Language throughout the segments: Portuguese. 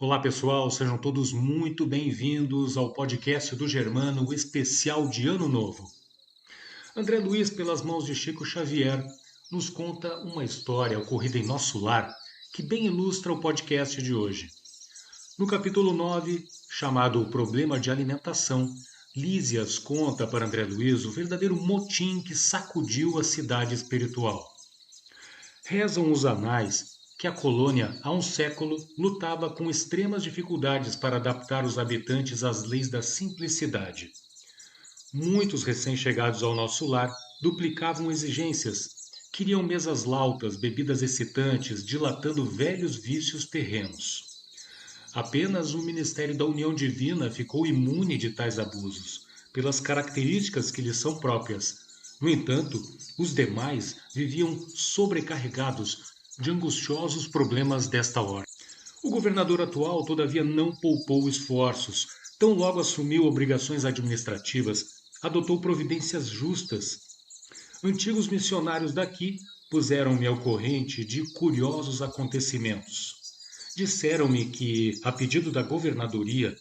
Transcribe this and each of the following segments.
Olá pessoal, sejam todos muito bem-vindos ao podcast do Germano, o especial de Ano Novo. André Luiz, pelas mãos de Chico Xavier, nos conta uma história ocorrida em nosso lar que bem ilustra o podcast de hoje. No capítulo 9, chamado O Problema de Alimentação, Lísias conta para André Luiz o verdadeiro motim que sacudiu a cidade espiritual. Rezam os anais que a colônia, há um século, lutava com extremas dificuldades para adaptar os habitantes às leis da simplicidade. Muitos recém-chegados ao nosso lar duplicavam exigências. Queriam mesas lautas, bebidas excitantes, dilatando velhos vícios terrenos. Apenas o ministério da União Divina ficou imune de tais abusos, pelas características que lhes são próprias. No entanto, os demais viviam sobrecarregados de angustiosos problemas desta ordem. O governador atual, todavia, não poupou esforços. Tão logo assumiu obrigações administrativas, adotou providências justas. Antigos missionários daqui puseram-me ao corrente de curiosos acontecimentos. Disseram-me que, a pedido da governadoria,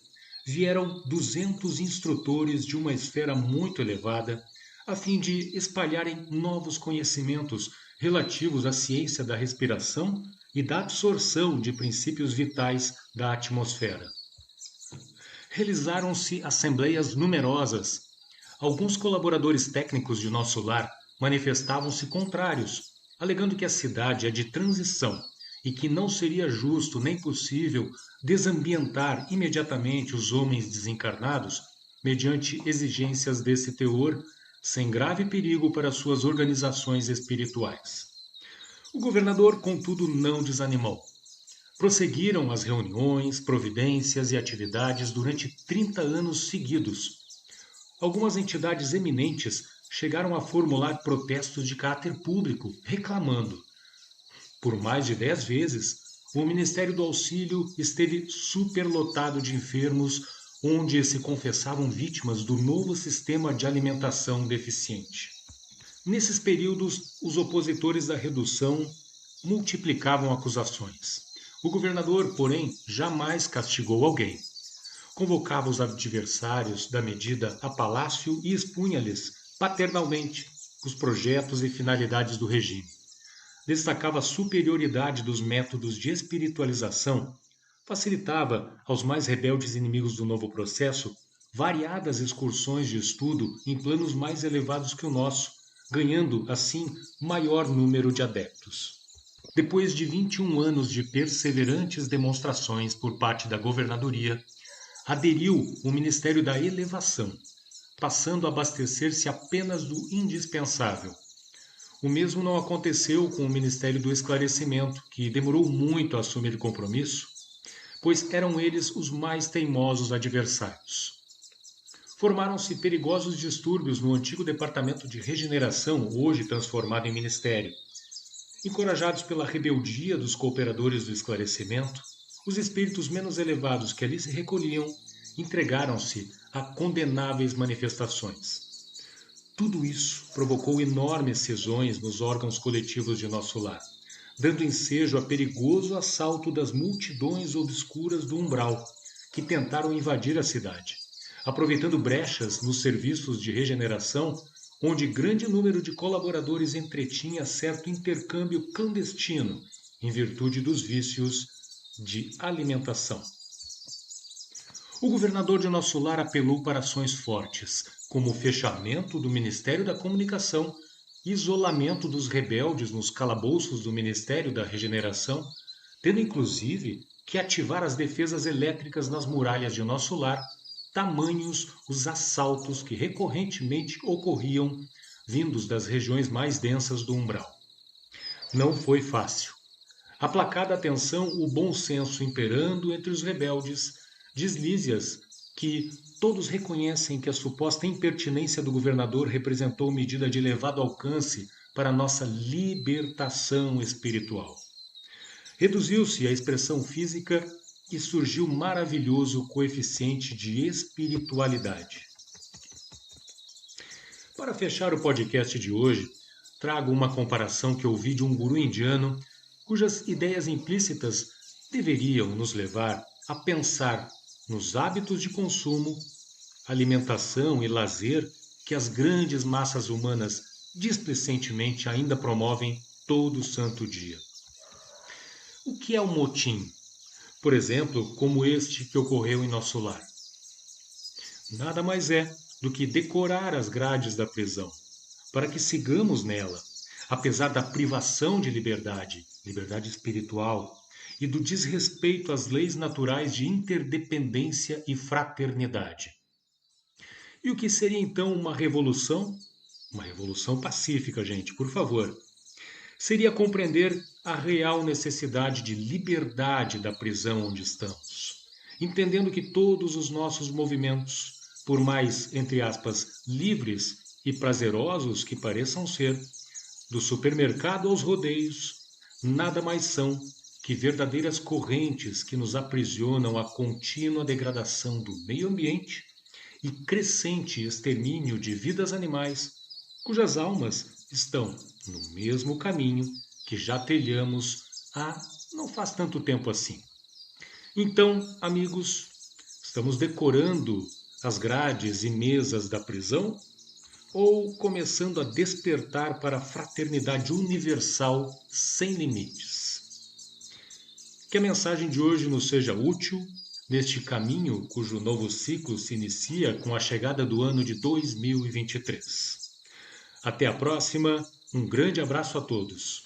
vieram 200 instrutores de uma esfera muito elevada a fim de espalharem novos conhecimentos relativos à ciência da respiração e da absorção de princípios vitais da atmosfera. Realizaram-se assembleias numerosas. Alguns colaboradores técnicos de nosso lar manifestavam-se contrários, alegando que a cidade é de transição e que não seria justo nem possível desambientar imediatamente os homens desencarnados mediante exigências desse teor, sem grave perigo para suas organizações espirituais. O governador, contudo, não desanimou. Prosseguiram as reuniões, providências e atividades durante 30 anos seguidos. Algumas entidades eminentes chegaram a formular protestos de caráter público, reclamando. Por mais de 10 vezes, o Ministério do Auxílio esteve superlotado de enfermos, onde se confessavam vítimas do novo sistema de alimentação deficiente. Nesses períodos, os opositores da redução multiplicavam acusações. O governador, porém, jamais castigou alguém. Convocava os adversários da medida a palácio e expunha-lhes, paternalmente, os projetos e finalidades do regime. Destacava a superioridade dos métodos de espiritualização, facilitava aos mais rebeldes inimigos do novo processo variadas excursões de estudo em planos mais elevados que o nosso, ganhando, assim, maior número de adeptos. Depois de 21 anos de perseverantes demonstrações por parte da governadoria, aderiu o Ministério da Elevação, passando a abastecer-se apenas do indispensável. O mesmo não aconteceu com o Ministério do Esclarecimento, que demorou muito a assumir compromisso, pois eram eles os mais teimosos adversários. Formaram-se perigosos distúrbios no antigo Departamento de Regeneração, hoje transformado em Ministério. Encorajados pela rebeldia dos cooperadores do esclarecimento, os espíritos menos elevados que ali se recolhiam entregaram-se a condenáveis manifestações. Tudo isso provocou enormes cisões nos órgãos coletivos de nosso lar, dando ensejo a perigoso assalto das multidões obscuras do umbral, que tentaram invadir a cidade, aproveitando brechas nos serviços de regeneração, onde grande número de colaboradores entretinha certo intercâmbio clandestino, em virtude dos vícios de alimentação. O governador de nosso lar apelou para ações fortes, como o fechamento do Ministério da Comunicação, isolamento dos rebeldes nos calabouços do Ministério da Regeneração, tendo inclusive que ativar as defesas elétricas nas muralhas de nosso lar, tamanhos os assaltos que recorrentemente ocorriam vindos das regiões mais densas do umbral. Não foi fácil. Aplacada a tensão, o bom senso imperando entre os rebeldes, diz Lísias que todos reconhecem que a suposta impertinência do governador representou medida de elevado alcance para nossa libertação espiritual. Reduziu-se a expressão física e surgiu maravilhoso coeficiente de espiritualidade. Para fechar o podcast de hoje, trago uma comparação que ouvi de um guru indiano cujas ideias implícitas deveriam nos levar a pensar nos hábitos de consumo, alimentação e lazer que as grandes massas humanas displicentemente ainda promovem todo santo dia. O que é o motim? Por exemplo, como este que ocorreu em nosso lar. Nada mais é do que decorar as grades da prisão, para que sigamos nela, apesar da privação de liberdade, liberdade espiritual, e do desrespeito às leis naturais de interdependência e fraternidade. E o que seria então uma revolução? Uma revolução pacífica, gente, por favor. Seria compreender a real necessidade de liberdade da prisão onde estamos, entendendo que todos os nossos movimentos, por mais, entre aspas, livres e prazerosos que pareçam ser, do supermercado aos rodeios, nada mais são que verdadeiras correntes que nos aprisionam à contínua degradação do meio ambiente e crescente extermínio de vidas animais, cujas almas estão no mesmo caminho que já trilhamos há não faz tanto tempo assim. Então, amigos, estamos decorando as grades e mesas da prisão ou começando a despertar para a fraternidade universal sem limites? Que a mensagem de hoje nos seja útil neste caminho cujo novo ciclo se inicia com a chegada do ano de 2023. Até a próxima, um grande abraço a todos.